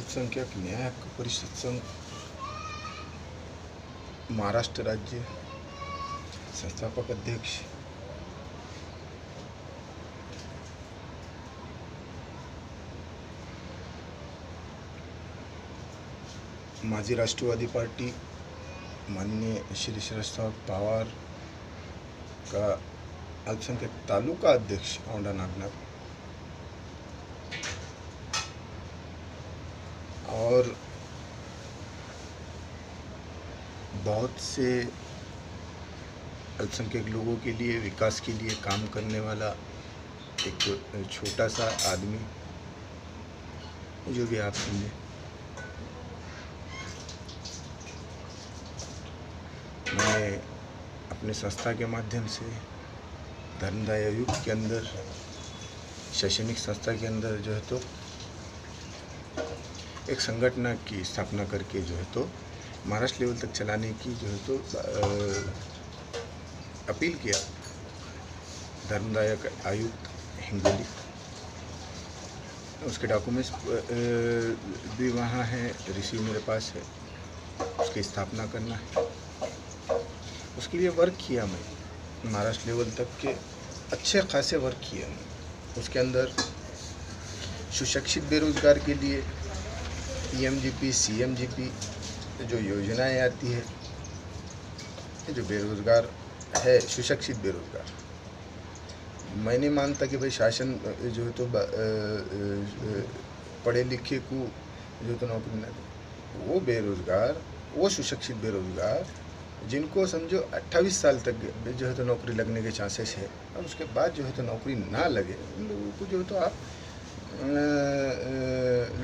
अल्पसंख्यक न्याय परिषद संघ महाराष्ट्र राज्य संस्थापक अध्यक्ष माजी राष्ट्रवादी पार्टी माननीय श्री शरद पवार का अल्पसंख्यक तालुका अध्यक्ष औंढा नागनाथ और बहुत से अल्पसंख्यक लोगों के लिए विकास के लिए काम करने वाला एक छोटा सा आदमी जो भी आप सुने। मैं अपने संस्था के माध्यम से धर्मदाय आयुक्त के अंदर शैक्षणिक संस्था के अंदर जो है तो एक संगठन की स्थापना करके जो है तो महाराष्ट्र लेवल तक चलाने की जो है तो अपील किया धर्मदायक आयुक्त हिंगोली। उसके डॉक्यूमेंट्स भी वहाँ हैं, रिसीव मेरे पास है। उसकी स्थापना करना है, उसके लिए वर्क किया मैं महाराष्ट्र लेवल तक के अच्छे खासे वर्क किए मैं। उसके अंदर सुशिक्षित बेरोजगार के लिए पीएमजीपी सीएमजीपी जो योजनाएं आती है, जो बेरोजगार है सुशिक्षित बेरोजगार, मैं नहीं मानता कि भाई शासन जो है तो पढ़े लिखे को जो तो नौकरी ना दे। वो बेरोजगार, वो सुशिक्षित बेरोजगार जिनको समझो 28 साल तक जो है तो नौकरी लगने के चांसेस है और उसके बाद जो है तो नौकरी ना लगे, उन लोगों को जो है तो आप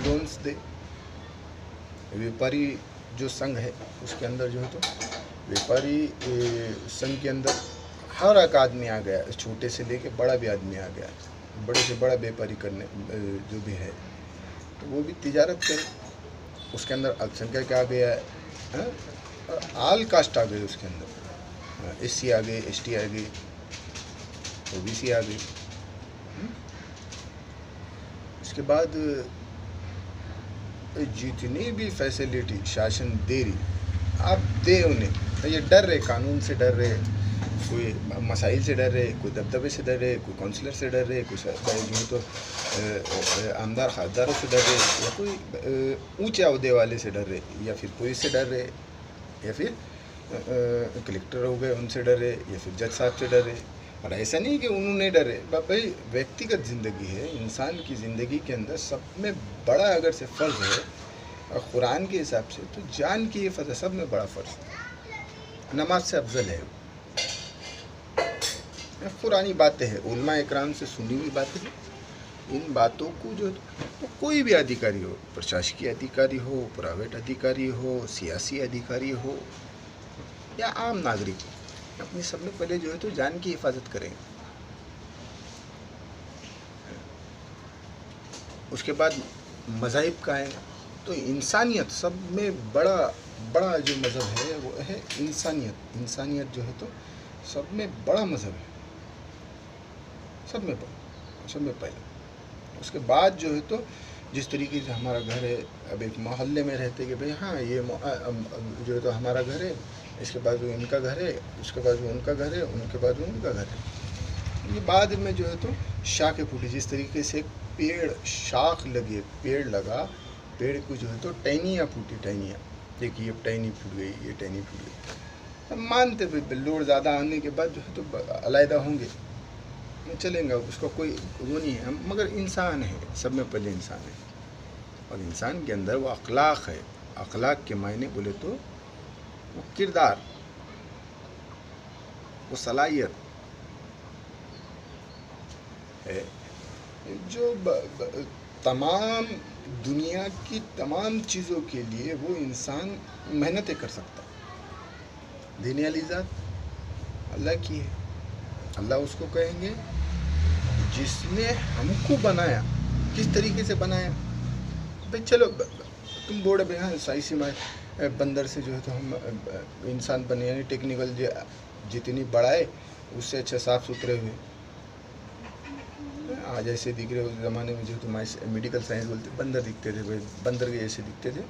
लोन्स दे। व्यापारी जो संघ है उसके अंदर जो है तो व्यापारी संघ के अंदर हर एक आदमी आ गया, छोटे से लेके बड़ा भी आदमी आ गया। बड़े से बड़ा व्यापारी करने जो भी है तो वो भी तिजारत करे। उसके अंदर अल्पसंख्यक आ गया है, आल कास्ट आ गए, उसके अंदर एससी आ गए, एसटी आ गई, ओबीसी आ गई। उसके बाद जितनी भी फैसिलिटी शासन दे रही आप दे उन्हें। ये डर रहे, कानून से डर रहे, कोई मसाइल से डर रहे, कोई दबदबे से डर रहे, कोई काउंसलर से डर रहे, कोई जो है तो आमदार खासदारों से डर रहे, या कोई ऊंचे अहदे वाले से डर रहे, या फिर पुलिस से डर रहे, या फिर कलेक्टर हो गए उनसे डर रहे, या फिर जज साहब से डर रहे। और ऐसा नहीं कि उन्होंने डरे, भाई व्यक्तिगत ज़िंदगी है, इंसान की ज़िंदगी के अंदर सब में बड़ा अगर से फ़र्ज़ है और कुरान के हिसाब से तो जान की हिफाजत सब में बड़ा फ़र्ज़ है, नमाज से अफजल है। पुरानी बातें हैं, उलमा इकराम से सुनी हुई बातें हैं। इन बातों को जो तो कोई भी अधिकारी हो, प्रशासकीय अधिकारी हो, प्राइवेट अधिकारी हो, सियासी अधिकारी हो या आम नागरिक हो, अपनी सबसे पहले जो है तो जान की हिफाजत करें। उसके बाद मज़ाहिब का है तो इंसानियत, सब में बड़ा बड़ा जो मज़हब है वो है इंसानियत। इंसानियत जो है तो सब में बड़ा मज़हब है, सब में पहले। उसके बाद जो है तो जिस तरीके से हमारा घर है, अब एक मोहल्ले में रहते कि भाई हाँ ये जो है तो हमारा घर है, इसके बाद वो इनका घर है, उसके बाद वो उनका घर है, उनके बाद वो उनका घर है। ये बाद में जो है तो शाखें फूटी। जिस तरीके से पेड़ शाख लगे, पेड़ लगा, पेड़ को जो है तो टहनियाँ फूटी, टहनियाँ, देखिए ये टहनी फूट गई, ये टहनी फूट गई। हम मानते भाई लोड ज़्यादा आने के बाद जो है तो अलहदा होंगे, चलेंगे, उसका कोई वो नहीं है, मगर इंसान है, सब में पहले इंसान है। और इंसान के अंदर वो अखलाक है। अखलाक के मायने बोले तो वो किरदार, वो सलाहियत है जो तमाम दुनिया की तमाम चीज़ों के लिए वो इंसान मेहनतें कर सकता है। देने वाली ज़ात अल्लाह की है। अल्लाह उसको कहेंगे जिसने हमको बनाया, किस तरीके से बनाया। भाई चलो तुम बोर्ड में हाँ सही सीमा बंदर से जो है तो हम इंसान बने, यानी टेक्निकल जितनी बढ़ाए उससे अच्छा साफ सुथरे हुए। आज ऐसे दिख रहे, उस ज़माने में जो तो मेडिकल साइंस बोलते बंदर दिखते थे भाई, बंदर के जैसे दिखते थे।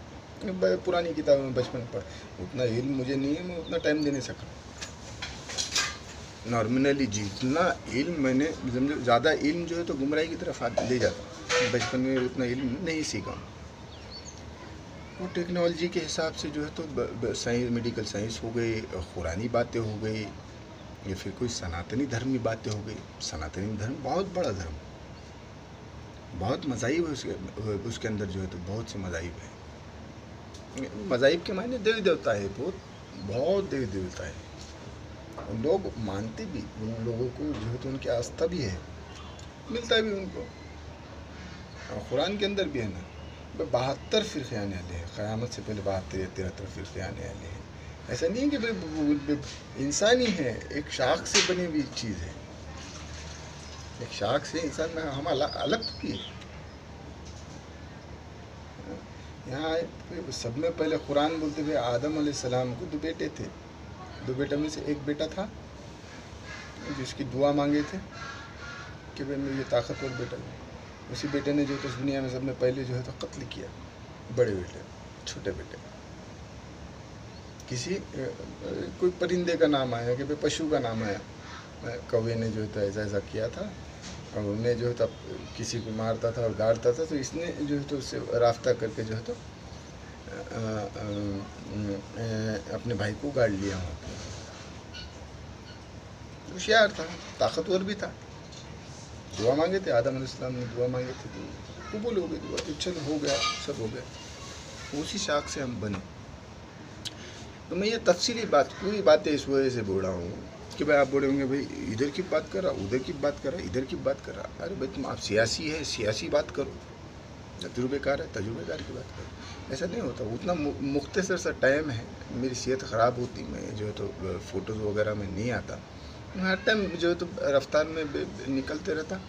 पुरानी किताबों में बचपन में पढ़, उतना इल्म मुझे नहीं है, मैं उतना टाइम दे नहीं सका। नॉर्मली जितना इल्म मैंने समझो, ज़्यादा इल्म जो है तो गुमराही की तरफ ले जाता, बचपन में उतना इल्म नहीं सीखा। वो टेक्नोलॉजी के हिसाब से जो है तो साइंस, मेडिकल साइंस हो गई, कुरानी बातें हो गई, या फिर कोई सनातनी धर्मी बातें हो गई। सनातनी धर्म बहुत बड़ा धर्म, बहुत मज़ाहिब है उसके अंदर जो है तो बहुत से मज़ाहिब है। मज़ाहिब के मायने देवी देवता है, बहुत बहुत देवी देवता है। उन लोग मानते भी, उन लोगों को जो है तो उनकी आस्था भी है, मिलता भी उनको। और कुरान के अंदर भी है ना, 72 फ़िरक़े आने वाले हैं, क़यामत से पहले 72 या 73 फ़िरक़े आने वाले हैं। ऐसा नहीं है कि भाई इंसान ही है, एक शाख से बनी हुई चीज़ है, एक शाख से इंसान में हम अलग तो है। यहाँ सब में पहले कुरान बोलते हुए आदम अलैहिस्सलाम को 2 बेटे थे, 2 बेटों में से एक बेटा था जिसकी दुआ मांगे थे कि भाई मुझे ताकतवर बेटा है। उसी बेटे ने जो तो इस दुनिया में सबने पहले जो है तो कत्ल किया, बड़े बेटे, छोटे बेटे। किसी कोई परिंदे का नाम आया कि भाई पशु का नाम आया, कौवे ने जो है तो ऐसा ऐसा किया था, और उन्हें जो है तो किसी को मारता था और गाड़ता था, तो इसने जो है तो उससे राफ्ता करके जो है तो अपने भाई को गाड़ लिया। वहाँ पर होशियार था, ताकतवर भी था। दुआ मांगे थे, आदम अलैहिस्सलाम ने दुआ मांगे थे तो कबूल हो गई दुआ, तो चलो हो गया, सब हो गया। उसी शाख से हम बने। तो मैं ये तफसीली बात, पूरी बातें इस वजह से बोल रहा हूँ कि भाई आप बोले होंगे भाई इधर की बात कर रहा, उधर की बात कर रहा, इधर की बात कर रहा। अरे भाई तुम, आप सियासी है, सियासी बात करो, तजुर्बेकार है, तजुर्बेकार की बात करो। ऐसा नहीं होता, उतना मुख्तसर सा टाइम है। मेरी सेहत ख़राब होती, मैं जो है तो फ़ोटोज़ वगैरह में नहीं आता, हर टाइम जो है तो रफ्तार में निकलते रहता।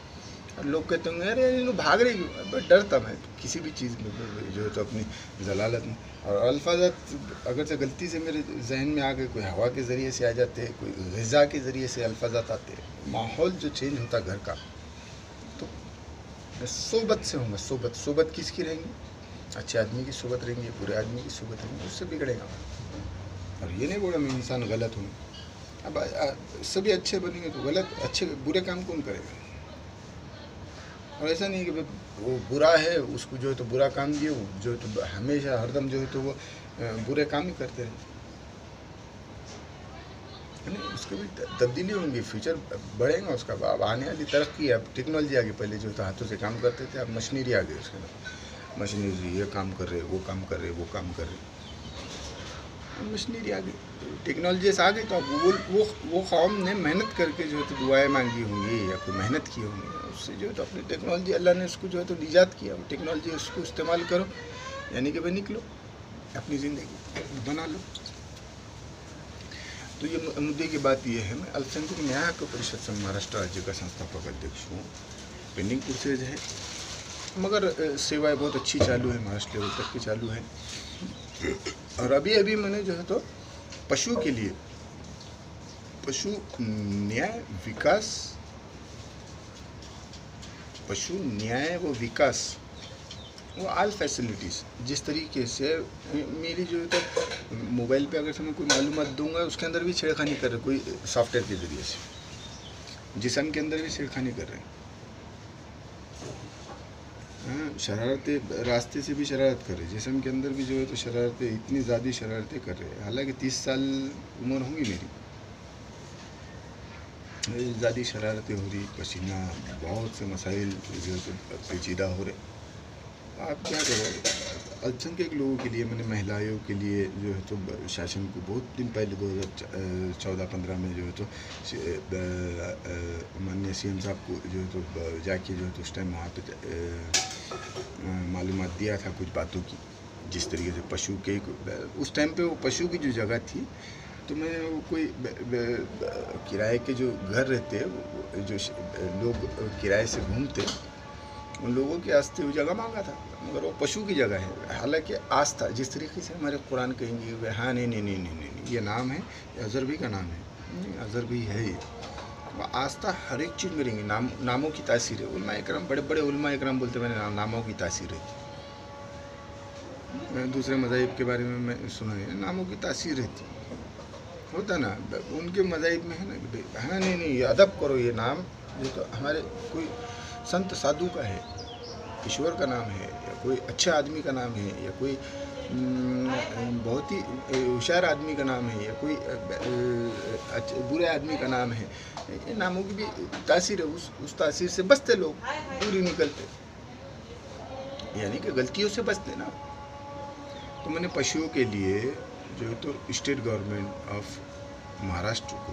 और लोग कहते होंगे अरे इन्हों भाग रही क्यों, बट डरता मैं किसी भी चीज़ में जो है तो अपनी जलालत में। और अल्फाजात अगर से गलती से मेरे जहन में आ गए, कोई हवा के ज़रिए से आ जाते हैं, कोई ग़िज़ा के ज़रिए से अल्फाजात आते हैं, माहौल जो चेंज होता घर का, तो मैं सोबत से हूँ। मैं सोबत किसकी रहेंगी, अच्छे आदमी की सोबत रहेंगी, बुरे आदमी की सोबत रहेंगी, उससे बिगड़ेगा। और ये नहीं बोला मैं इंसान गलत हूँ। अब सभी अच्छे बनेंगे तो गलत, अच्छे बुरे काम कौन करेगा। और ऐसा नहीं कि भाई वो बुरा है, उसको जो है तो बुरा काम दिए, वो जो है तो हमेशा हरदम जो है तो वो बुरे काम ही करते रहे। नहीं, उसके भी तब्दीली होंगी, फ्यूचर बढ़ेगा उसका। अब आने वाली तरक्की है, अब टेक्नोलॉजी आ गई। पहले जो था हाथों से काम करते थे, अब मशीनरी आ गई। उसके अंदर मशीनरी, ये काम कर रहे, वो काम कर रहे, वो काम कर रहे, मशीनरी आ गई, टेक्नोलॉजी से आ गई। तो अब वो कौम ने मेहनत करके जो है तो दुआएं मांगी होंगी या कोई मेहनत की होंगी, उससे जो है तो अपनी टेक्नोलॉजी, अल्लाह ने उसको जो है तो निजात किया। टेक्नोलॉजी उसको इस्तेमाल करो, यानी कि भाई निकलो, अपनी ज़िंदगी बना लो। तो ये मुद्दे की बात ये है, मैं अल्पसंख्यक न्याय परिषद संघ महाराष्ट्र राज्य का संस्थापक अध्यक्ष हूँ। पेंडिंग प्रोसेस है, मगर सेवाएँ बहुत अच्छी चालू है, महाराष्ट्र लेवल तक की चालू है। और अभी मैंने जो है तो पशु के लिए पशु न्याय विकास, पशु न्याय व विकास, वो ऑल फैसिलिटीज़, जिस तरीके से मेरी जो है तो मोबाइल पे अगर से मैं कोई मालूमात दूंगा, उसके अंदर भी छेड़खानी कर रहे, कोई सॉफ्टवेयर के ज़रिए से जिस्म के अंदर भी छेड़खानी कर रहे हैं। हाँ, शरारतें, रास्ते से भी शरारत कर रहे, जिस्म के अंदर भी जो है तो शरारतें, इतनी ज़्यादा शरारतें कर रहे हैं। हालांकि 30 साल उम्र होगी मेरी, ज़्यादा शरारतें हो रही, पसीना, बहुत से मसाइल जो है तो पेचीदा हो रहे। आप क्या करें, अल्पसंख्यक लोगों के लिए, मैंने महिलाओं के लिए जो है तो शासन को बहुत दिन पहले 2014-15 में जो है तो माननीय CM साहब को जो है तो जाके जो है तो उस टाइम वहाँ पे मालूमात दिया था कुछ बातों की, जिस तरीके से पशु के उस टाइम पे वो पशु की जो जगह थी, तो मैं वो कोई किराए के जो घर रहते, जो लोग किराए से घूमते, उन लोगों के आस्ते वो जगह मांगा था, मगर वो पशु की जगह है। हालांकि आस्था, जिस तरीके से हमारे कुरान कहेंगे, हाँ नहीं, ये नाम है, ये अज़र भी का नाम है, नहीं अज़र भी है, ये आस्था हर एक चीज़ में रहेंगी। नामों की तासीर है। उलमा इकराम, बड़े बड़े उलमा इकराम बोलते मैंने नामों की तासीर है। दूसरे मज़ाहिब के बारे में मैं सुना है, नामों की तासीर रहती होता ना, उनके मज़ाहिब में है ना कि भाई है ना, नहीं ये अदब करो, ये नाम जो तो हमारे कोई संत साधु का है, ईश्वर का नाम है, या कोई अच्छे आदमी का नाम है, या कोई बहुत ही होशियार आदमी का नाम है, या कोई बुरे आदमी का नाम है। ये नामों की भी तासीर है, उस तासीर से बचते लोग, दूर ही निकलते, यानी कि गलतियों से बचते ना। तो मैंने पशुओं के लिए जो तो स्टेट गवर्नमेंट ऑफ महाराष्ट्र को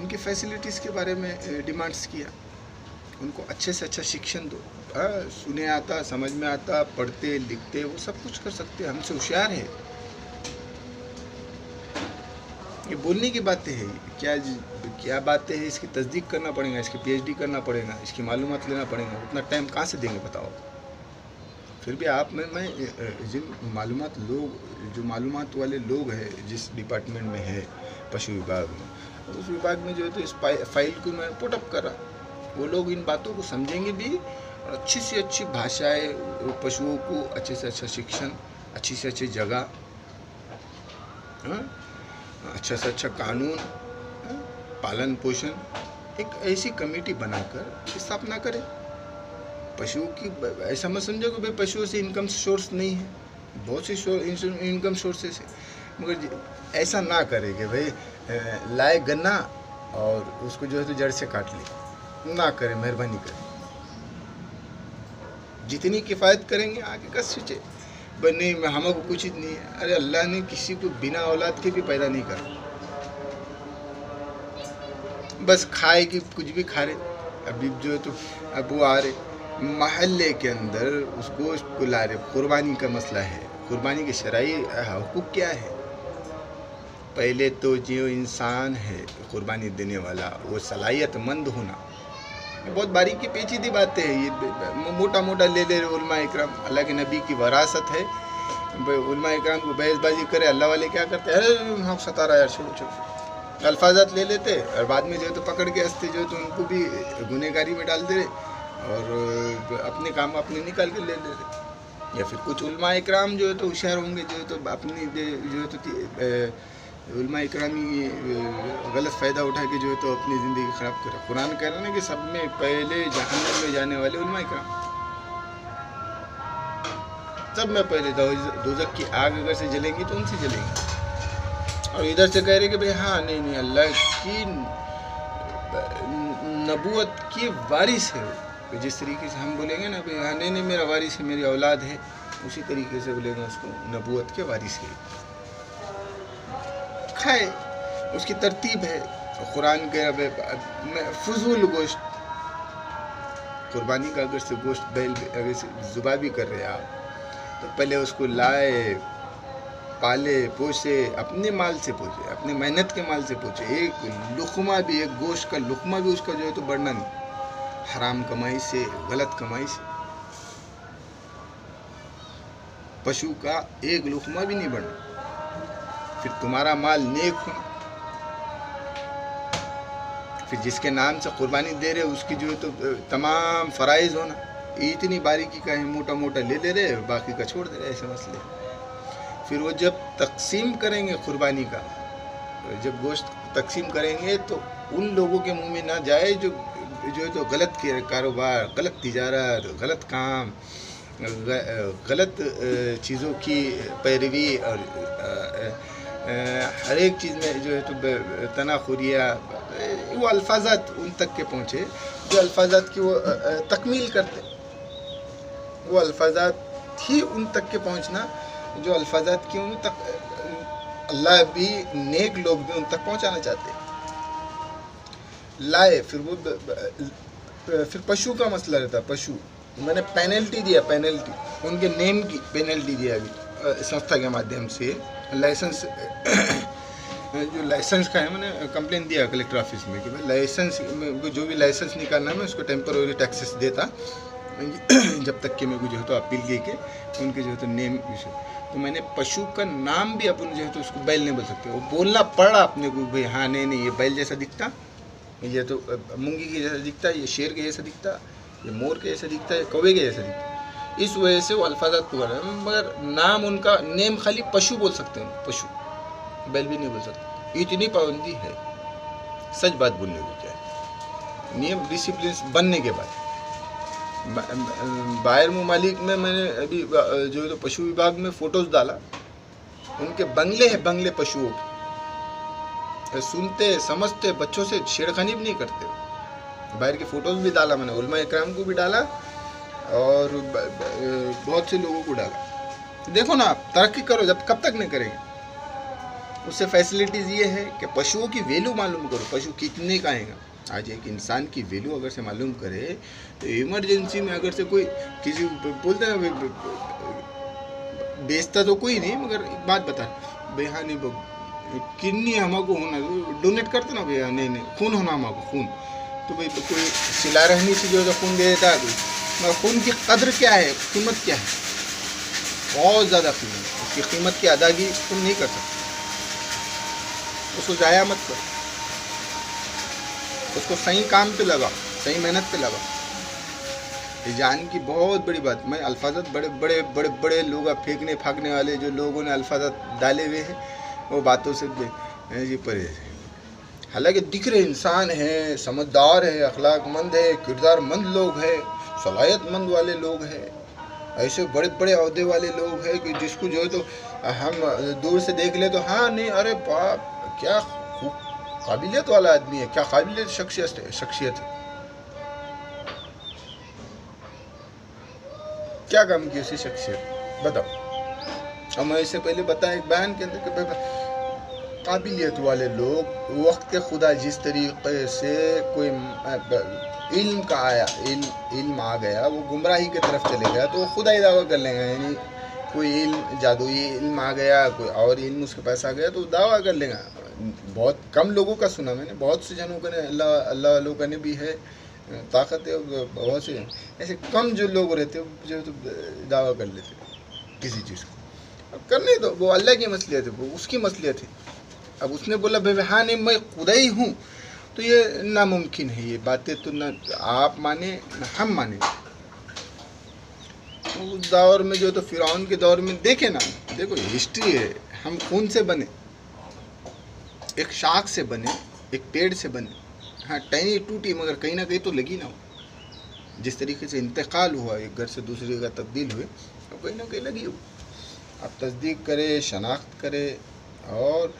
उनकी फैसिलिटीज़ के बारे में डिमांड्स किया, उनको अच्छे से अच्छा शिक्षण दो। सुने आता, समझ में आता, पढ़ते लिखते वो सब कुछ कर सकते, हमसे होशियार है। ये बोलने की बातें हैं, क्या बातें हैं, इसकी तस्दीक करना पड़ेगा, इसकी पीएचडी करना पड़ेगा, इसकी मालूमात लेना पड़ेगा। उतना टाइम कहाँ से देंगे बताओ। फिर भी आप मैं जिन मालूमात लोग, जो मालूमात वाले लोग हैं जिस डिपार्टमेंट में है पशु विभाग में, उस विभाग में जो है तो इस फाइल को मैं पुटअप करा, वो लोग इन बातों को समझेंगे भी, और अच्छी से अच्छी भाषाएं, पशुओं को अच्छे से अच्छा शिक्षण, अच्छी से अच्छी जगह, अच्छा से अच्छा कानून, पालन पोषण, एक ऐसी कमेटी बनाकर स्थापना करें। पशुओं की ऐसा मत समझो कि भाई पशुओं से इनकम सोर्स नहीं है, बहुत सी इनकम सोर्सेस है, मगर ऐसा ना करे कि भाई लाए गन्ना और उसको जो है तो जड़ से काट ले, ना करें, मेहरबानी करें। जितनी किफ़ायत करेंगे आगे का सोचे, पर नहीं हमको कुछ ही नहीं है। अरे अल्लाह ने किसी को बिना औलाद के भी पैदा नहीं करा, बस खाए कि कुछ भी खा रहे। अभी जो है तो अब वो आ रहे महल्ले के अंदर उस गोश्त को ला रहे, कुर्बानी का मसला है, कुर्बानी के शरई हुकूक क्या है। पहले तो जो इंसान है कुर्बानी देने वाला, वो सलाहियतमंद होना, बहुत बारीकी पेचीदी बातें हैं, ये मोटा मोटा ले ले रहे उलमा इकराम। अल्लाह के नबी की वरासत है, उलमा इकराम को बहसबाजी करे। अल्लाह वाले क्या करते हैं, अरे हाँ सता रहा यार, छोड़ो छोड़ो, अल्फाजात ले लेते और बाद में जो है तो पकड़ के हंसते, जो है तो उनको भी गुनहगारी में डाल दे रहे और अपने काम अपने निकाल के ले ले रहे। या फिर कुछ उलमा इकराम जो है तो होशियार होंगे, जो है तो अपनी जो है तो उलमा इकरामी गलत फ़ायदा उठा के जो है तो अपनी ज़िंदगी ख़राब करे। कुरान कह रहा है ना कि सब में पहले जहन्नम में जाने वाले उलमा इकराम, सब में पहले दोज़ख की आग अगर से जलेंगी तो उनसे जलेंगी। और इधर से कह रहे कि भाई हाँ नहीं अल्लाह की नबूवत की वारिस है। तो जिस तरीके से हम बोलेंगे ना भाई हाँ नहीं मेरा वारिस है, मेरी औलाद है, उसी तरीके से बोलेंगे उसको नबूवत के वारिस है। खाए, उसकी तरतीब है। कुरान के फजूल गोश्त, कुर्बानी का अगर से गोश्त बैल अगर से ज़ुबा भी कर रहे आप, तो पहले उसको लाए, पाले पोसे, अपने माल से पोसे, अपने मेहनत के माल से पोसे। एक लुक़मा भी, एक गोश्त का लुक़मा भी उसका जो है तो बढ़ना नहीं, हराम कमाई से, गलत कमाई से। पशु का एक लुक़मा भी नहीं बढ़ना। फिर तुम्हारा माल नेक होना, फिर जिसके नाम से कुर्बानी दे रहे उसकी जो है तो तमाम फ़राइज़ होना। इतनी बारीकी का है, मोटा मोटा ले ले रहे, बाकी का छोड़ दे रहे, ऐसे मसले। फिर वो जब तकसीम करेंगे कुर्बानी का, जब गोश्त तकसीम करेंगे तो उन लोगों के मुंह में ना जाए जो है तो गलत कारोबार, गलत तिजारत, गलत काम, गलत चीज़ों की पैरवी और हर एक चीज़ में जो है तो तनाखुरिया, वो अल्फाजात उन तक के पहुँचे जो अल्फाजात की वो तकमील करते। वो अल्फाजात ही उन तक के पहुँचना जो अल्फाजात की उन तक अल्लाह भी नेक लोग भी उन तक पहुँचाना चाहते लाए। फिर पशु का मसला रहता है। पशु मैंने पेनल्टी दिया, पेनल्टी उनके नेम की पेनल्टी दिया अभी संस्था के माध्यम से। लाइसेंस जो लाइसेंस का है, मैंने कंप्लेन दिया कलेक्टर ऑफिस में कि भाई लाइसेंस जो भी लाइसेंस निकालना है मैं उसको टेम्पररी टैक्सेस देता जब तक कि मेरे को जो है तो अपील की के उनके जो है तो नेम। तो मैंने पशु का नाम भी अपन जो है तो उसको बैल नहीं बोल सकते, वो बोलना पड़ा अपने को भाई हाँ नहीं ये बैल जैसा दिखता, ये तो मूंगी के जैसा दिखता है, ये शेर के जैसा दिखता है, ये मोर के जैसा दिखता है, ये कौवे के जैसा दिखता है। इस वजह से वो अल्फाजात पुकार रहे हैं, मगर नाम उनका नेम खाली पशु बोल सकते हैं, पशु, बैल भी नहीं बोल सकते। इतनी पाबंदी है, सच बात बोलने को क्या है, नियम डिसिप्लिन बनने के बाद। बाहर ममालिक में मैंने अभी जो है तो पशु विभाग में फ़ोटोज़ डाला, उनके बंगले हैं, बंगले पशुओं के, सुनते समझते, बच्चों से छेड़खानी भी नहीं करते। बाहर की फ़ोटोज़ भी डाला मैंने, उलमा इकराम को भी डाला और बहुत से लोगों को डाला। देखो ना, आप तरक्की करो, जब कब तक नहीं करेंगे। उससे फैसिलिटीज़ ये है कि पशुओं की वैल्यू मालूम करो, पशु कितने का आएगा। आज एक इंसान की वैल्यू अगर से मालूम करे तो इमरजेंसी में अगर से कोई किसी बोलते ना, बेचता तो कोई नहीं, मगर एक बात बता, भैया नहीं किन्नी हमको होना, डोनेट करते ना भैया, नहीं खून होना हमको, खून तो भाई तो कोई सिला रहनी से जो है खून दे देता है कोई, मगर खून की कदर क्या है, कीमत क्या है, बहुत ज़्यादा कीमत, उसकी कीमत की अदायगी तुम नहीं कर सकते। उसको जाया मत करो, उसको सही काम पे लगा, सही मेहनत पे लगा। ये जान की बहुत बड़ी बात। मैं अल्फाजत बड़े बड़े बड़े बड़े लोग फेंकने फाकने वाले जो लोगों ने अल्फाजत डाले हुए हैं, वो बातों से ये परहेज है। हालांकि दिख रहे इंसान हैं, समझदार है, अखलाकमंद है, किरदारमंद लोग हैं, सलाहियतमंद वाले लोग हैं, ऐसे बड़े बड़े अहदे वाले लोग हैं कि जिसको जो है तो हम दूर से देख ले तो हाँ नहीं, अरे बाप क्या काबिलियत वाला आदमी है, क्या काबिलियत शख्सियत है, क्या काम की उसी शख्सियत, बताओ। हम इससे पहले बताएं एक बयान के अंदर कि काबिलियत वाले लोग वक्त के खुदा जिस तरीके से कोई इल्म का आया, इल्म आ गया, वो गुमराही की तरफ चले गया, तो वो खुदा ही दावा कर लेंगे। यानी कोई इल्म, जादुई इल्म आ गया, कोई और इल्म उसके पास आ गया, तो दावा कर लेगा। बहुत कम लोगों का सुना मैंने, बहुत से जनों का ने, अल्लाह वालों का ने भी है ताकत है, बहुत से ऐसे कम जो लोग रहते हैं जो तो दावा कर लेते किसी चीज़ को। अब करने दो, वो अल्लाह की मसलियत है, वो उसकी मसलियत है। अब उसने बोला भाई हाँ नहीं मैं खुदा ही हूँ, तो ये नामुमकिन है, ये बातें तो ना आप माने ना हम माने। उस दौर में जो तो फिरौन के दौर में देखे ना, देखो हिस्ट्री है, हम खून से बने, एक शाख से बने, एक पेड़ से बने। हाँ टहनी टूटी मगर कहीं ना कहीं तो लगी ना हो। जिस तरीके से इंतकाल हुआ, एक घर से दूसरी जगह तब्दील हुए, तो कहीं ना कहीं लगी हो। आप तस्दीक करे, शनाख्त करे और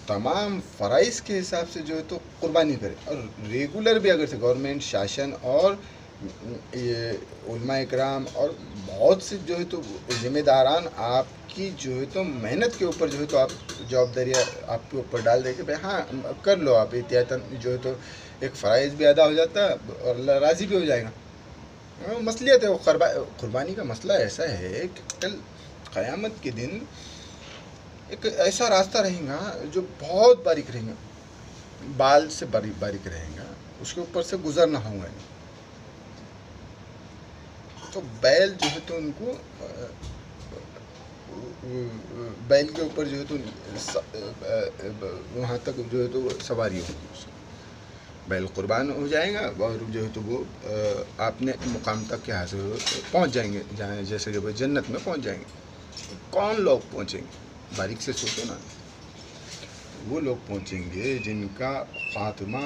तमाम फ़राइज़ के हिसाब से जो है तो कुर्बानी करे। और रेगुलर भी अगर से गवर्नमेंट, शासन और ये उलमा इकराम और बहुत से जो है तो ज़िम्मेदारान आपकी जो है तो मेहनत के ऊपर जो है तो आप जवाबदारियाँ आपके ऊपर डाल देंगे भाई हाँ कर लो आप, एहतियातन जो है तो एक फ़राइज़ भी अदा हो जाता है और अल्लाह राज़ी भी हो जाएगा। मसलियत है वो कुर्बानी का मसला ऐसा है कि कल क़यामत के दिन एक ऐसा रास्ता रहेगा जो बहुत बारीक रहेगा, बाल से बारीक रहेगा, उसके ऊपर से गुजरना होगा नहीं। तो बैल जो है तो उनको बैल के ऊपर जो है तो वहाँ तक जो है तो सवारी होगी, बैल कुर्बान हो जाएगा और जो है तो वो आपने मुकाम तक के हासिल पहुँच जाएंगे, जहाँ जैसे जब जन्नत में पहुँच जाएंगे। कौन लोग पहुँचेंगे, बारीक से सोचो ना। वो लोग पहुँचेंगे जिनका ख़ात्मा,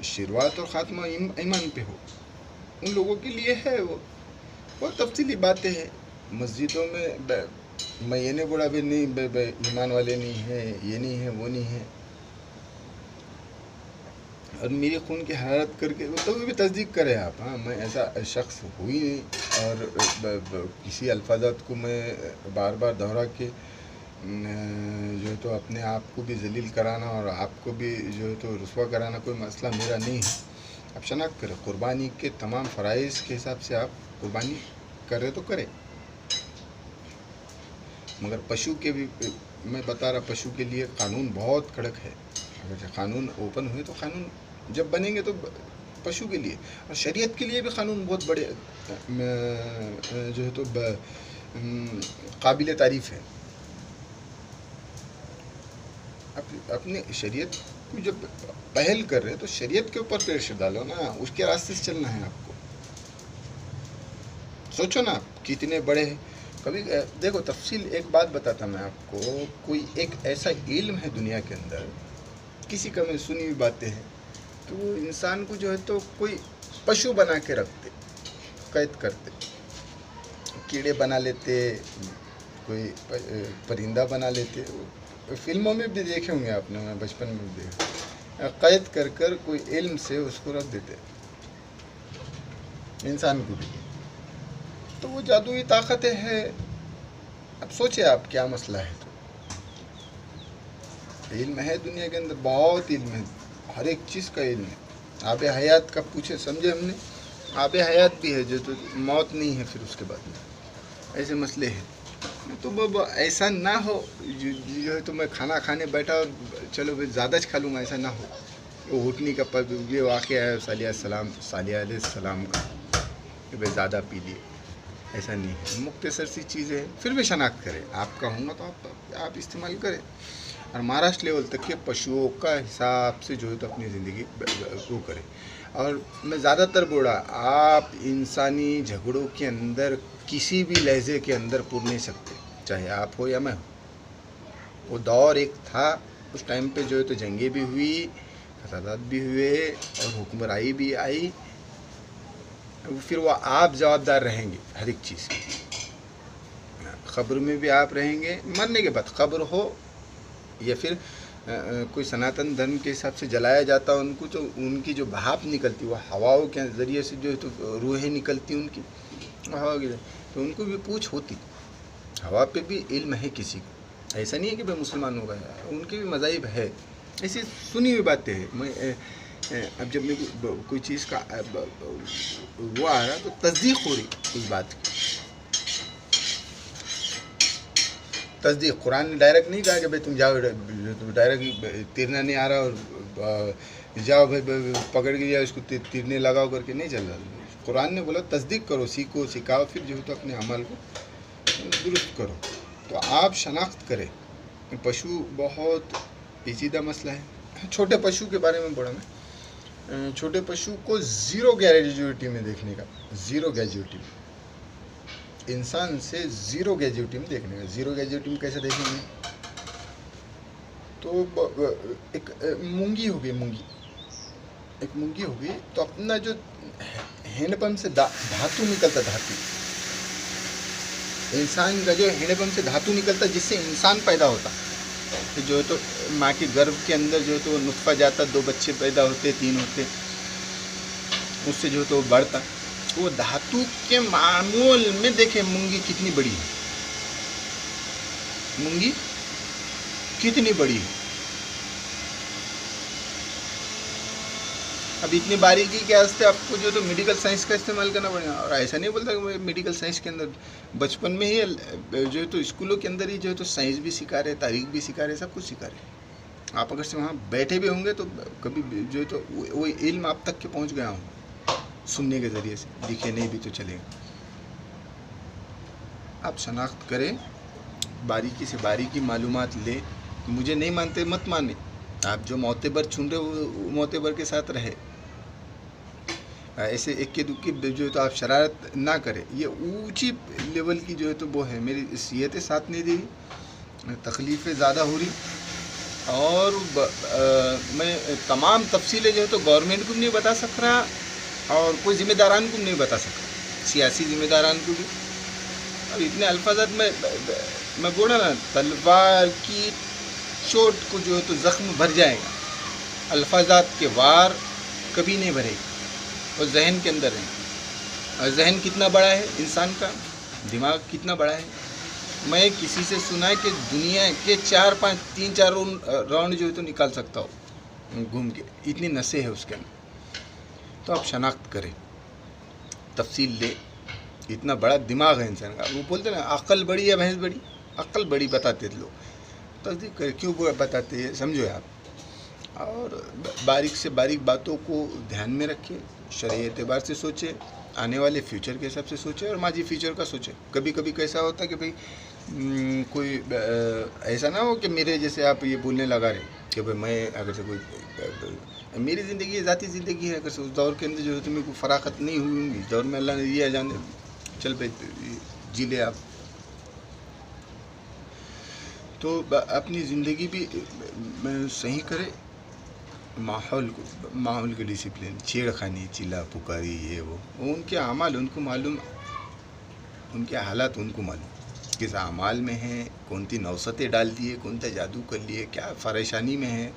शुरुआत और ख़ात्मा ईमान पे हो, उन लोगों के लिए है वो। बहुत तफसीली बातें हैं मस्जिदों में। मैं ये नहीं बोला भी नहीं ईमान वाले नहीं हैं, ये नहीं है, वो नहीं है, और मेरी खून की हरारत करके तो भी तस्दीक करें आप। हाँ मैं ऐसा शख्स हुई नहीं, और किसी अल्फाजात को मैं बार बार दोहरा के जो है तो अपने आप को भी जलील कराना और आपको भी जो है तो रुस्वा कराना कोई मसला मेरा नहीं है। आप शनाख्त करें, कुर्बानी के तमाम फ़राइज़ के हिसाब से आप कुर्बानी करें तो करें, मगर पशु के भी मैं बता रहा, पशु के लिए कानून बहुत कड़क है। अगर कानून ओपन हुए तो कानून जब बनेंगे तो पशु के लिए और शरीयत के लिए भी कानून बहुत बड़े जो है तो काबिल तारीफ़ है। अपनी शरीयत कोई जब पहल कर रहे हैं तो शरीयत के ऊपर प्रेशर डालो ना, उसके रास्ते से चलना है आपको। सोचो ना कितने बड़े हैं। कभी देखो तफसील एक बात बताता मैं आपको, कोई एक ऐसा इल्म है दुनिया के अंदर, किसी का मैं सुनी हुई बातें हैं कि वो इंसान को जो है तो कोई पशु बना के रखते, कैद करते, कीड़े बना लेते, कोई परिंदा बना लेते। फिल्मों में भी देखे होंगे आपने, मैं बचपन में भी देखा, कैद कर कर कोई इल्म से उसको रख देते इंसान को भी। तो वो जादुई ताकतें है। अब सोचिए आप क्या मसला है। तो इल्म है दुनिया के अंदर, बहुत इल्म है, हर एक चीज़ का इल्म है। आब हयात का पूछे समझे हमने, आब हयात भी है जो तो मौत नहीं है फिर उसके बाद में, ऐसे मसले हैं। तो अब ऐसा ना हो जो है तो मैं खाना खाने बैठा और चलो भाई ज़्यादा खा लूँगा, ऐसा ना हो। वो उठने का ये वाक़या है सालिया अलैहिस्सलाम का कि भाई ज़्यादा पी लिए, ऐसा नहीं है। मुख्तसर सी चीज़ें हैं, फिर भी शनाख्त करें। आपका होगा तो आप इस्तेमाल करें। और महाराष्ट्र लेवल तक के पशुओं का हिसाब से जो है तो अपनी ज़िंदगी वो करें। और मैं ज़्यादातर बोला, आप इंसानी झगड़ों के अंदर किसी भी लहजे के अंदर पुर नहीं सकते, चाहे आप हो या मैं हो। वो दौर एक था, उस टाइम पे जो है तो जंगें भी हुई, फसादात भी हुए और हुक्मरानी भी आई। फिर वो आप जवाबदार रहेंगे हर एक चीज़ की। ख़ब्र में भी आप रहेंगे, मरने के बाद ख़ब्र हो या फिर कोई सनातन धर्म के हिसाब से जलाया जाता उनको, तो उनकी जो भाप निकलती वो हवाओं के ज़रिए से जो है तो रूहें निकलती उनकी हवा की, तो उनको भी पूछ होती। हवा पे भी इल्म है किसी को, ऐसा नहीं है कि भाई मुसलमान हो गया, उनके भी मज़ाहिब है। ऐसी सुनी हुई बातें हैं। मैं अब जब मेरे को कोई चीज़ का वो आ रहा तो तस्दीक हो रही उस बात की। तस्दीक कुरान ने डायरेक्ट नहीं कहा कि भाई तुम जाओ, डायरेक्ट तीरना नहीं आ रहा और जाओ भाई पकड़ के जाओ इसको तीरने लगाओ करके नहीं चल रहा। कुरान ने बोला तस्दीक करो, सीखो, सिखाओ, फिर जो है तो अपने अमल को दुरुस्त करो। तो आप शनाख्त करें। पशु बहुत पेचीदा मसला है। छोटे पशु के बारे में बोला मैं, छोटे पशु को ज़ीरो ग्रेजुएटी में देखने का, ज़ीरो ग्रेजुएटी में, इंसान से ज़ीरो ग्रेजुएटी में देखने का। ज़ीरो ग्रेजुएटी में कैसे देखेंगे? तो एक मूंगी हो गई, एक मूंगी हो गई, तो अपना जो हैंडपंप से धातु निकलता, धातु, इंसान का जो हैंडपंप से धातु निकलता जिससे इंसान पैदा होता, तो जो है तो माँ के गर्भ के अंदर जो है तो नुत्फा जाता, 2 बच्चे पैदा होते, 3 होते, उससे जो है तो बढ़ता। वो धातु के मामूल में देखे मूंगी कितनी बड़ी है, मूंगी कितनी बड़ी है। अब इतनी बारीकी के वास्ते आपको जो तो मेडिकल साइंस का इस्तेमाल करना पड़ेगा। और ऐसा नहीं बोलता कि मेडिकल साइंस के अंदर बचपन में ही जो है तो स्कूलों के अंदर ही जो है तो साइंस भी सिखा रहे, तारीख भी सिखा रहे, सब कुछ सिखा रहे। आप अगर से वहाँ बैठे भी होंगे तो कभी जो है तो वो इल्म आप तक के पहुँच गया होंगे सुनने के ज़रिए से, दिखे नहीं भी तो चलेगा। आप शनाख्त करें, बारीकी से बारीकी मालूमात लें। मुझे नहीं मानते मत माने, आप जो मोतबर चुन रहे हो मोतबर के साथ रहे। ऐसे इक्के दुक्के जो है तो आप शरारत ना करें। ये ऊंची लेवल की जो है तो वो है, मेरी सेहतें साथ नहीं दे रही, तकलीफ़ें ज़्यादा हो रही। और मैं तमाम तफसीलें जो है तो गवर्नमेंट को नहीं बता सक रहा और कोई ज़िम्मेदारान को नहीं बता सका, सियासी ज़िम्मेदारान को भी। और इतने अल्फाजात मैं बोला ना, तलवार की चोट को जो है तो ज़ख्म भर जाएगा, अल्फाजात के वार कभी नहीं भरेगा। और जहन के अंदर है, और जहन कितना बड़ा है इंसान का, दिमाग कितना बड़ा है। मैं किसी से सुना है कि दुनिया के 4-5 3-4 राउंड जो है तो निकाल सकता हो घूम के, इतनी नसें हैं उसके अंदर। तो आप शनाख्त करें, तफसील ले, इतना बड़ा दिमाग है इंसान का। वो बोलते ना अक्ल बड़ी या भैंस बड़ी, अक्ल बड़ी बताते थे लोग, तस्दीक करें क्यों बताते हैं समझो आप। और बारीक से बारीक बातों को ध्यान में रखें, शरई एतबार से सोचें, आने वाले फ्यूचर के हिसाब से सोचें और माजी फ्यूचर का सोचें। कभी कभी कैसा होता है कि भाई कोई ऐसा ना हो कि मेरे जैसे आप ये बोलने लगा रहे कि भाई मैं अगर से कोई मेरी ज़िंदगी ज़ाती ज़िंदगी है, अगर से उस दौर के अंदर जो है तो मेरे को फराखत नहीं हुई होंगी, इस दौर में अल्लाह ने दिया जाने चल भाई जी ले आप। तो अपनी ज़िंदगी भी सही करे, माहौल के डिसिप्लिन, छेड़खानी, चिल्ला पुकारी, ये वो उनके अमाल उनको मालूम, उनके हालात उनको मालूम, किस अमाल में हैं, कौन सी नौसतें डाल दिए, कौन सा जादू कर लिए, क्या परेशानी में है,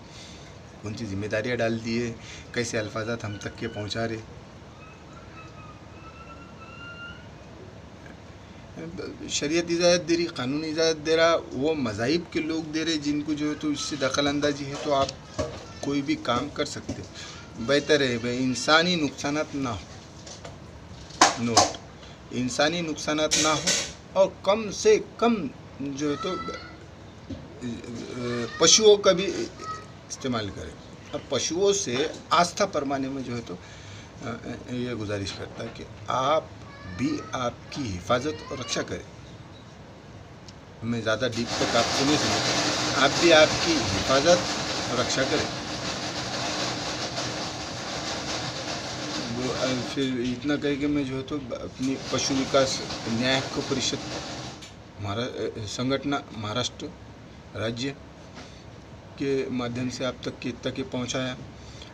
कौन सी जिम्मेदारियाँ डाल दिए, कैसे अल्फाजात हम तक के पहुँचा रहे। शरीयत इजाज़त दे रही, कानून इजाज़त दे रहा, वो मज़ाहिब के लोग दे रहे जिनको जो है तो इससे दखल अंदाजी है, तो आप कोई भी काम कर सकते। बेहतर है भाई इंसानी नुकसानात ना हो, नोट इंसानी नुकसानात ना हो, और कम से कम जो है तो पशुओं का भी इस्तेमाल करें, और पशुओं से आस्था परमाने में जो है तो ये गुजारिश करता है कि आप भी आपकी हिफाजत और रक्षा करें। मैं ज़्यादा डीप तक आपको नहीं समझता, आप भी आपकी हिफाजत और रक्षा करें। वो फिर इतना कहे कि मैं जो है तो अपनी पशु विकास न्याय हक्क परिषद संगठन महाराष्ट्र राज्य के माध्यम से आप तक पहुँचाया,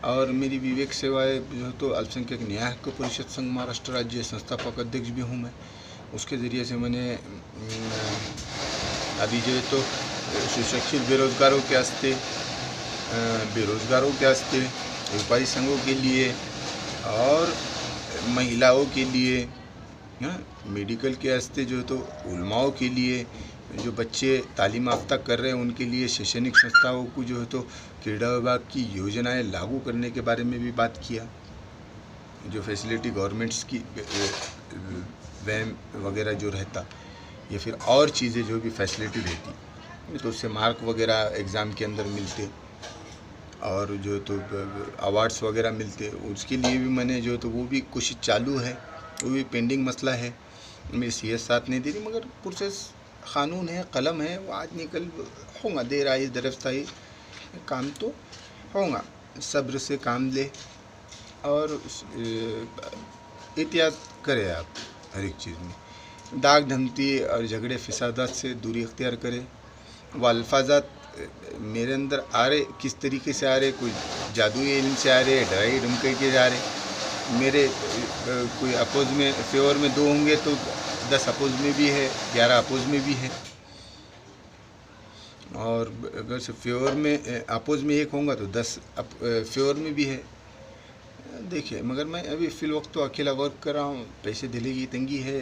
और मेरी विवेक सेवाएं जो तो अल्पसंख्यक न्याय हक्क परिषद संघ महाराष्ट्र राज्य संस्थापक अध्यक्ष भी हूँ मैं। उसके ज़रिए से मैंने अभी जो है तो सुशिक्षित बेरोज़गारों के वास्ते व्यापारी संघों के लिए और महिलाओं के लिए, मेडिकल के वास्ते जो है तो उलमाओं के लिए, जो बच्चे तालीम याफ्ता कर रहे हैं उनके लिए शैक्षणिक संस्थाओं को जो है तो क्रीड़ा विभाग की योजनाएं लागू करने के बारे में भी बात किया। जो फैसिलिटी गवर्नमेंट्स की वैन वगैरह जो रहता, या फिर और चीज़ें जो भी फैसिलिटी रहती, तो उससे मार्क वगैरह एग्ज़ाम के अंदर मिलते, और जो तो अवार्ड्स वगैरह मिलते, उसके लिए भी मैंने जो तो वो भी कोशिश चालू है, वो भी पेंडिंग मसला है। मेरी सीएस साथ नहीं दे रही, मगर प्रोसेस क़ानून है, कलम है, वो आज निकल होगा, देर आई दरफ्त आई, काम तो होगा। सब्र से काम ले और एहतियात करें आप हर एक चीज़ में, दाग धमकी और झगड़े फसादात से दूरी अख्तियार करें। वो अल्फाजात मेरे अंदर आ रहे किस तरीके से आ रहे, कोई जादुई इल्म से आ रहे, डराई धमकी के आ रहे, मेरे कोई अपोज में फेवर में 2 होंगे तो 10 अपोज में भी है, 11 अपोज में भी है, और अगर से फेवर में अपोज में 1 होगा तो 10 फेवर में भी है। देखिए, मगर मैं अभी फ़िल वक्त तो अकेला वर्क कर रहा हूँ, पैसे दिले की तंगी है,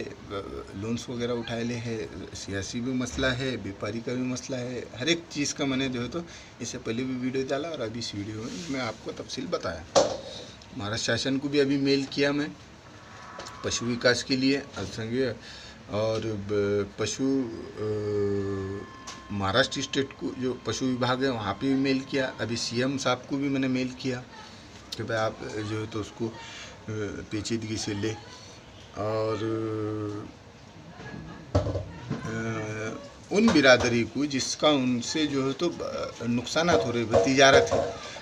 लोन्स वगैरह उठाए ले है, सियासी भी मसला है, व्यापारी का भी मसला है, हर एक चीज़ का मैंने जो है तो इससे पहले भी वीडियो डाला, और अभी इस वीडियो में मैं आपको तफसील बताया। महाराष्ट्र शासन को भी अभी मेल किया मैं पशु विकास के लिए, अल्पसंख्यक और पशु महाराष्ट्र स्टेट को जो पशु विभाग है वहाँ पे भी मेल किया। अभी सीएम साहब को भी मैंने मेल किया कि भाई आप जो है तो उसको पेचीदगी से ले, और उन बिरादरी को जिसका उनसे जो है तो नुकसानात हो रहे, तिजारत है,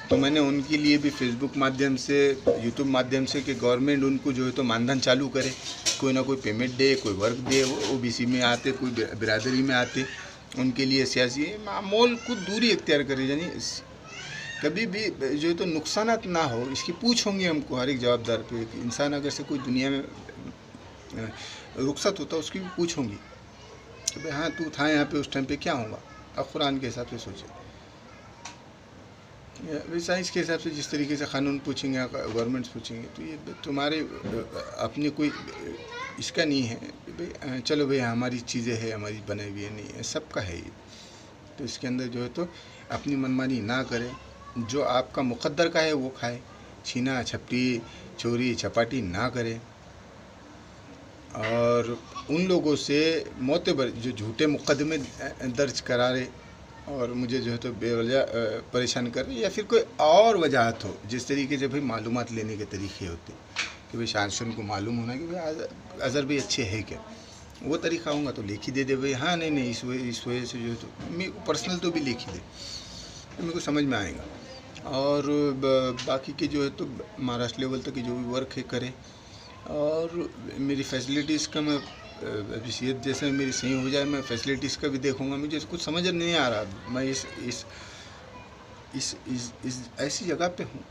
तो मैंने उनके लिए भी फेसबुक माध्यम से, यूट्यूब माध्यम से कि गवर्नमेंट उनको जो है तो मानधन चालू करे, कोई ना कोई पेमेंट दे, कोई वर्क दे, वो ओबीसी में आते, कोई बिरादरी में आते, उनके लिए सियासी मामूल को दूरी इख्तियार करे, यानी कभी भी जो है तो नुकसानात ना हो, इसकी पूछ होंगी हमको हर एक जवाबदार पे। इंसान अगर से कोई दुनिया में रुखसत होता उसकी भी पूछ होंगी कि भाई हाँ तू था यहाँ पे उस टाइम पे क्या होगा। अब कुरान के हिसाब से सोचे, साइंस के हिसाब से जिस तरीके से कानून पूछेंगे, गवर्नमेंट्स पूछेंगे, तो ये तुम्हारे अपनी कोई इसका नहीं है भाई चलो भाई हमारी चीज़ें हैं, हमारी बनाई हुई है, नहीं है, सबका है ये। तो इसके अंदर जो है तो अपनी मनमानी ना करें, जो आपका मुक़द्दर का है वो खाए, छीना झपटी चोरी चपाटी ना करें, और उन लोगों से मोतबर जो झूठे मुकदमे दर्ज करा रहे और मुझे जो है तो बेवजह परेशान कर रहे, या फिर कोई और वजहत हो, जिस तरीके से भाई मालूमात लेने के तरीके होते कि भाई शासन को मालूम होना कि भाई अज़हर भाई अच्छे है क्या, वो तरीका होगा तो लेखी दे भाई, हाँ नहीं इस वजह से जो है तो मेरे पर्सनल तो भी लेखी दे तो मेरे को समझ में आएगा। और बाकी के जो है तो महाराष्ट्र लेवल तक की जो भी वर्क है करे। और मेरी फैसिलिटीज़ का मैं अभी सीएत जैसे मेरी सही हो जाए, मैं फैसिलिटीज़ का भी देखूंगा। मुझे कुछ समझ नहीं आ रहा, मैं इस ऐसी जगह पे हूँ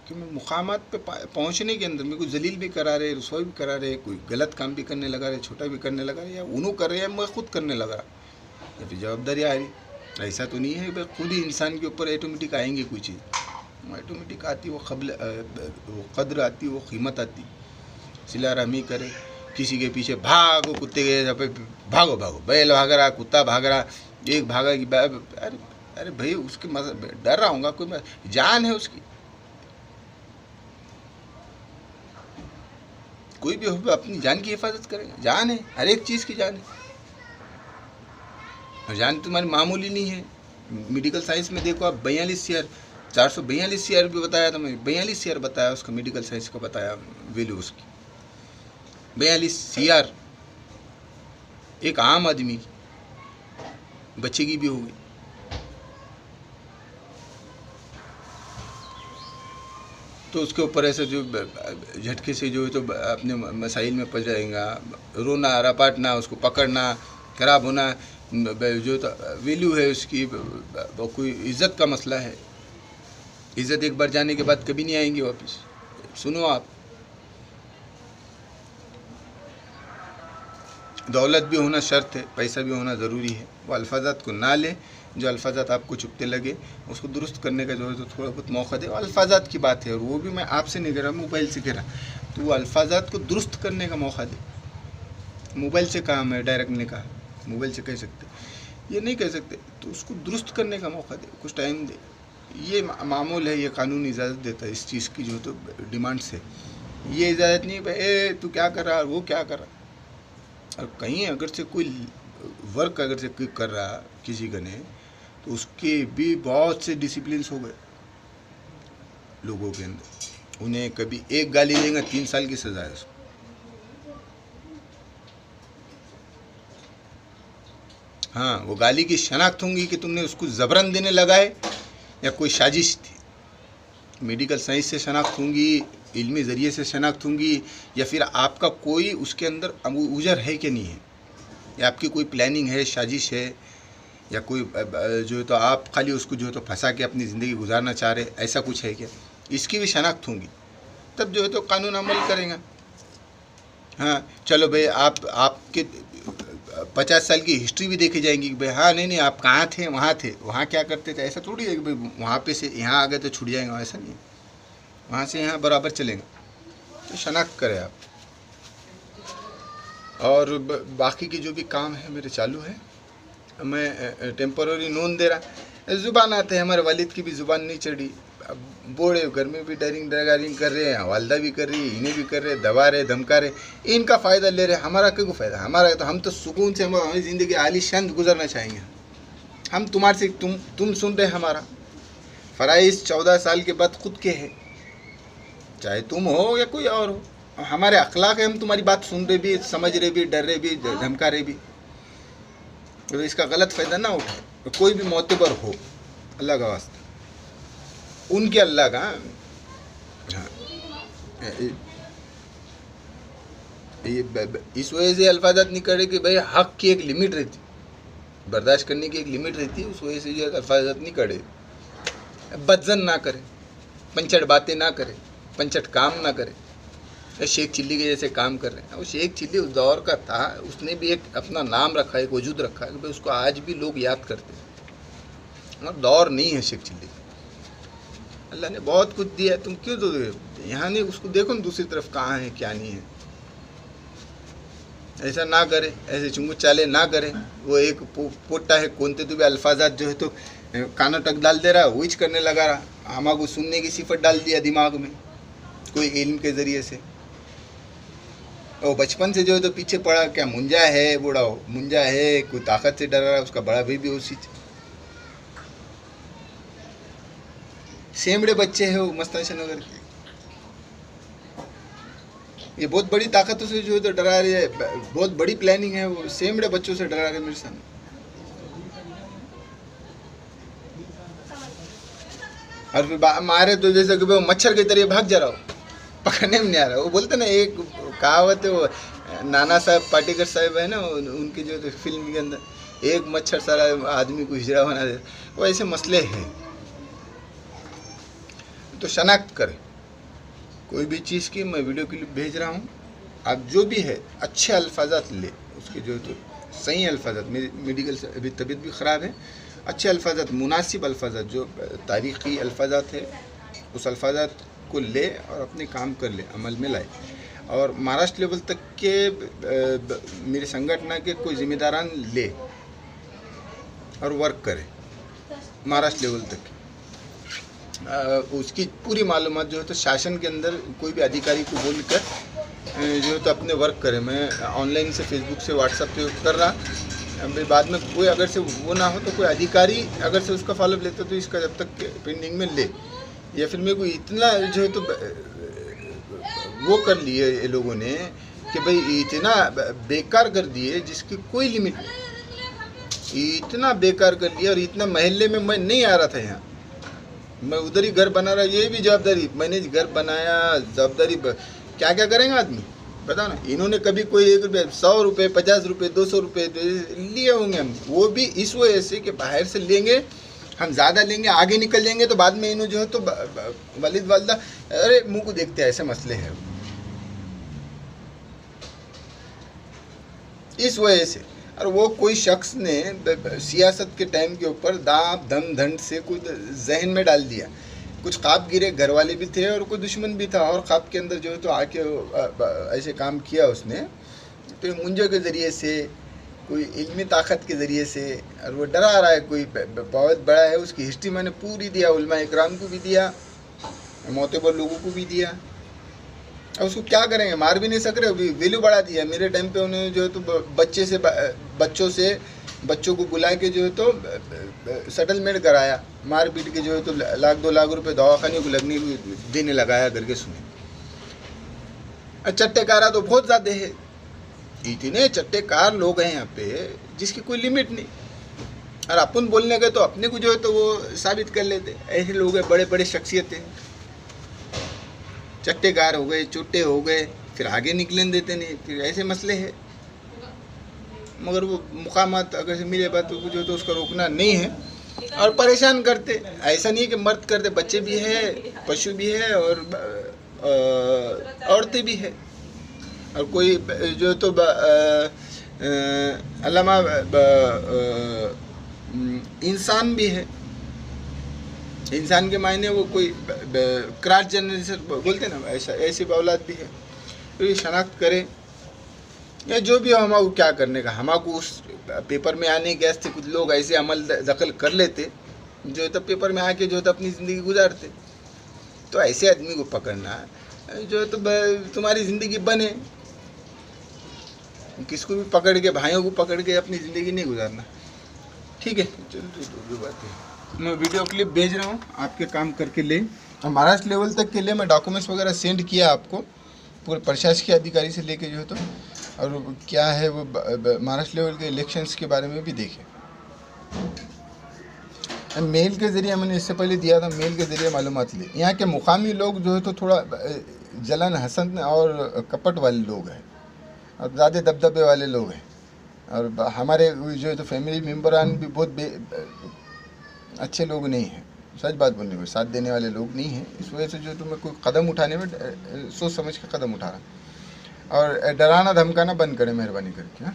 कि मैं मुकामात पे पहुँचने के अंदर मेरे को जलील भी करा रहे, रुसवा भी करा रहे, कोई गलत काम भी करने लगा रहे, छोटा भी करने लगा रहे, या उन्होंने कर रहे हैं मैं खुद करने लगा रहा, या फिर जवाबदारी आ रही। ऐसा तो नहीं है भाई खुद ही इंसान के ऊपर ऑटोमेटिक आएंगी कोई चीज़, ऑटोमेटिक आती वो कद्र आती, वो कीमत आती। सिला रहमी करे, किसी के पीछे भागो कुत्ते के, भागो भागो, बैल भाग रहा, कुत्ता भाग रहा, एक भागा कि अरे भाई उसके डर रहा हूँगा, कोई जान है उसकी, कोई भी हो अपनी जान की हिफाजत करेगा। जान है, हर एक चीज़ की जान है, और जान तुम्हारी मामूली नहीं है। मेडिकल साइंस में देखो आप 42 ईयर 442 ईयर भी बताया था, मैं 42 ईयर बताया उसका, मेडिकल साइंस का बताया वैल्यू उसकी 42 ईयर। एक आम आदमी बच्चे की भी होगी। तो उसके ऊपर ऐसे जो झटके से जो है तो अपने मसाइल में फंस जाएगा, रोना रपाटना, उसको पकड़ना, खराब होना, जो तो वैल्यू है उसकी, कोई इज़्ज़त का मसला है। इज़्ज़त एक बार जाने के बाद कभी नहीं आएंगी वापस। सुनो आप, दौलत भी होना शर्त है, पैसा भी होना ज़रूरी है। वो अल्फाजात को ना ले, जो अल्फाजात आपको चुपते लगे उसको दुरुस्त करने का जो है तो थोड़ा बहुत मौका दे। अल्फाजात की बात है, और वो भी मैं आपसे नहीं कह रहा, मोबाइल से कह रहा, तो वो अल्फाजात को दुरुस्त करने का मौका दे। मोबाइल से काम है, डायरेक्ट ने कहा मोबाइल से कह सकते, ये नहीं कह सकते, तो उसको दुरुस्त करने का मौका दे, कुछ टाइम दे। ये मामूल है, ये कानून इजाज़त देता है इस चीज़ की जो तो डिमांड्स है। ये इजाज़त नहीं भाई तू क्या कर रहा, वो क्या कर रहा। और कहीं अगर से कोई वर्क अगर से कोई कर रहा किसी का ने, तो उसके भी बहुत से डिसिप्लिन्स हो गए लोगों के अंदर। उन्हें कभी एक गाली देंगे 3 साल की सज़ा है उसको। हाँ, वो गाली की शनाख्त होंगी कि तुमने उसको ज़बरन देने लगाए या कोई साजिश थी। मेडिकल साइंस से शनाख्त होंगी, इल्मी ज़रिए से शनाख्त होंगी, या फिर आपका कोई उसके अंदर उजर है कि नहीं है, या आपकी कोई प्लानिंग है, साजिश है, या कोई जो है तो आप खाली उसको जो है तो फंसा के अपनी ज़िंदगी गुजारना चाह रहे, ऐसा कुछ है क्या, इसकी भी शनाख्त होंगी। तब जो है तो कानून अमल करेगा। हाँ चलो भाई, आपके 50 साल की हिस्ट्री भी देखी जाएंगी कि भाई हाँ नहीं आप कहाँ थे, वहाँ क्या करते थे। ऐसा थोड़ी है कि भाई वहाँ पे से यहाँ आ गए तो छूट जाएगा, ऐसा नहीं है, वहाँ से यहाँ बराबर चलेगा। तो शनाख्त करें आप। और बाकी के जो भी काम है मेरे चालू है, मैं टेम्पररी नोन दे रहा। ज़ुबान आते हैं, हमारे वालिद की भी ज़ुबान नहीं चढ़ी, अब बोड़े घर में भी डरिंग कर रहे हैं, वालदा भी कर रही है, इन्हें भी कर रहे, दबा रहे, धमका रहे, इनका फ़ायदा ले रहे। हमारा क्यों फ़ायदा, हमारा तो हम तो सुकून से हमारी ज़िंदगी आलीशान गुजरना चाहेंगे। हम तुम्हारे से तुम सुन रहे हमारा फ़राइज़ 14 साल के बाद खुद के है, चाहे तुम हो या कोई और हो, हमारे अखलाक है, हम तुम्हारी बात सुन रहे भी, समझ रहे भी, डर रहे भी, धमका रहे भी। तो इसका गलत फ़ायदा ना उठाए। तो कोई भी मोतबर हो, अल्लाह का वास्ता, उनके अल्लाह का, हाँ इस वजह से अल्फाजात नहीं करे कि भाई हक़ की एक लिमिट रहती, बर्दाश्त करने की एक लिमिट रहती है, उस वजह से जो अल्फाजात नहीं करे। बदजन ना करे, पंचट बातें ना करे, पंचट काम ना करे। शेख चिल्ली के जैसे काम कर रहे हैं। वो शेख चिल्ली उस दौर का था, उसने भी एक अपना नाम रखा, एक वजूद रखा है, उसको आज भी लोग याद करते हैं। और दौर नहीं है शेख चिल्ली। अल्लाह ने बहुत कुछ दिया, तुम क्यों दो यहाँ नहीं, उसको देखो ना दूसरी तरफ कहाँ है क्या नहीं है। ऐसा ना करे, ऐसे चुंगू चाले ना करे। वो एक पोटा है कोनते तो भी अल्फाजात जो है तो काना टक डाल दे रहा, विच करने लगा रहा, हमा को सुनने की सिफत डाल दिया दिमाग में कोई इल्म के ज़रिए से। वो बचपन से जो है तो पीछे पड़ा, क्या मुंजा है, बूढ़ा हो मुंजा है, कोई ताकत से डर रहा है, उसका बड़ा भाई भी उसी सेमड़े बच्चे है वो मस्तान नगर के। ये बहुत बड़ी ताकतों से जो है तो डरा रही है, बहुत बड़ी प्लानिंग है, वो सेमड़े बच्चों से डरा रहे मेरे सामने। और फिर मारे तो जैसे कि वो मच्छर की तरह भाग जा रहा हो, पकड़ने में नहीं आ रहा। वो बोलते ना, एक कहावत है, वो नाना साहब पाटेकर साहब है ना, उनकी जो तो फिल्म के अंदर, एक मच्छर सारा आदमी को हिजड़ा बना दे। वो ऐसे मसले हैं। तो शनाख्त करें कोई भी चीज़ की। मैं वीडियो क्लिप भेज रहा हूँ, आप जो भी है अच्छे अल्फाजात ले, उसके जो तो सही अल्फाजात। मेरी मेडिकल से अभी तबीयत भी ख़राब है, अच्छे अल्फाजात, मुनासिब अल्फाजात, जो तारीख़ी अल्फाजात है, उस अल्फाजात को ले और अपने काम कर ले, अमल में लाए। और महाराष्ट्र लेवल तक के मेरे संगठन के कोई जिम्मेदारान ले और वर्क करे महाराष्ट्र लेवल तक। उसकी पूरी मालूमात जो है तो शासन के अंदर कोई भी अधिकारी को बोलकर जो है तो अपने वर्क करे। मैं ऑनलाइन से, फेसबुक से, व्हाट्सएप पे कर रहा। बाद में कोई अगर से वो ना हो तो कोई अधिकारी अगर से उसका फॉलोअप लेता तो इसका जब तक पेंडिंग में ले। या फिर मेरे को इतना जो है तो वो कर लिए ये लोगों ने कि भाई इतना बेकार कर दिए जिसकी कोई लिमिट नहीं, इतना बेकार कर लिया। और इतना महल्ले में मैं नहीं आ रहा था, यहाँ मैं उधर ही घर बना रहा। ये भी जवाबदारी, मैंने घर बनाया, जवाबदारी क्या क्या करेंगे आदमी, बताओ ना। इन्होंने कभी कोई 1 रुपये, 100 रुपये, 50 रुपये, 200 रुपये लिए होंगे हम, वो भी इस वजह से कि बाहर से लेंगे, हम ज़्यादा लेंगे, आगे निकल जाएंगे तो बाद में इन्हों जो है तो वालिद वालदा अरे मुंह को देखते हैं, ऐसे मसले हैं इस वजह से। और वो कोई शख्स ने सियासत के टाइम के ऊपर दाम दम धंड से कुछ जहन में डाल दिया। कुछ ख्वाब गिरे, घर वाले भी थे और कोई दुश्मन भी था, और ख्वाब के अंदर जो है तो आके ऐसे काम किया उसने, तो मुंजों के ज़रिए से, कोई इल्मी ताकत के ज़रिए से। और वो डरा रहा है, कोई बहुत बड़ा है, उसकी हिस्ट्री मैंने पूरी दिया, उलमा इकराम को भी दिया, मोतबर लोगों को भी दिया। अब उसको क्या करेंगे, मार भी नहीं सक रहे, अभी वैल्यू बढ़ा दिया। मेरे टाइम पे उन्होंने जो है तो बच्चों को बुला के जो है तो सेटलमेंट कराया, मार पीट के जो है तो 1-2 लाख रुपए दवाखाने को लगने देने लगाया करके सुने। चट्टेकारा तो बहुत ज़्यादा है, इतने चट्टेकार लोग हैं यहाँ पे जिसकी कोई लिमिट नहीं। और अपन बोलने गए तो अपने को जो है तो वो साबित कर लेते। ऐसे लोग हैं, बड़े बड़े शख्सियतें, चट्टेकार हो गए, चुट्टे हो गए, फिर आगे निकलने देते नहीं, फिर ऐसे मसले हैं। मगर वो मुकामात अगर से मिले बात तो जो तो उसका रोकना नहीं है। और परेशान करते, ऐसा नहीं कि मर्द करते, बच्चे भी है, पशु भी है और औरतें भी है। और कोई जो तो अल्लामा इंसान भी है। इंसान के मायने वो कोई क्रॉस जनरेशन बोलते ना, ऐसा ऐसी औलाद भी है। तो ये शनाख्त करें या जो भी हो, हमारे क्या करने का। हमारे उस पेपर में आने के वास्ते कुछ लोग ऐसे अमल दखल कर लेते जो तो पेपर में आके जो तो अपनी ज़िंदगी गुजारते। तो ऐसे आदमी को पकड़ना जो तो तुम्हारी ज़िंदगी बने, किसको भी पकड़ के, भाइयों को पकड़ के अपनी ज़िंदगी नहीं गुजारना। ठीक है, चलो बात है। मैं वीडियो क्लिप भेज रहा हूँ, आपके काम करके ले। और महाराष्ट्र लेवल तक के लिए मैं डॉक्यूमेंट्स वगैरह सेंड किया आपको, पूरे प्रशासकीय अधिकारी से लेके जो है तो। और क्या है वो महाराष्ट्र लेवल के इलेक्शंस के बारे में भी देखें। मेल के ज़रिए मैंने इससे पहले दिया था, मेल के ज़रिए मालूमात ली। यहाँ के मुकामी लोग जो है तो थोड़ा जलन हसद और कपट वाले लोग हैं और ज़्यादा दबदबे वाले लोग हैं। और हमारे जो है तो फैमिली मेम्बरान भी बहुत अच्छे लोग नहीं हैं, सच बात बोलने में साथ देने वाले लोग नहीं हैं। इस वजह से जो तो मैं कोई कदम उठाने में सोच समझ के कदम उठा रहा। और डराना धमकाना बंद करें मेहरबानी करके। हाँ।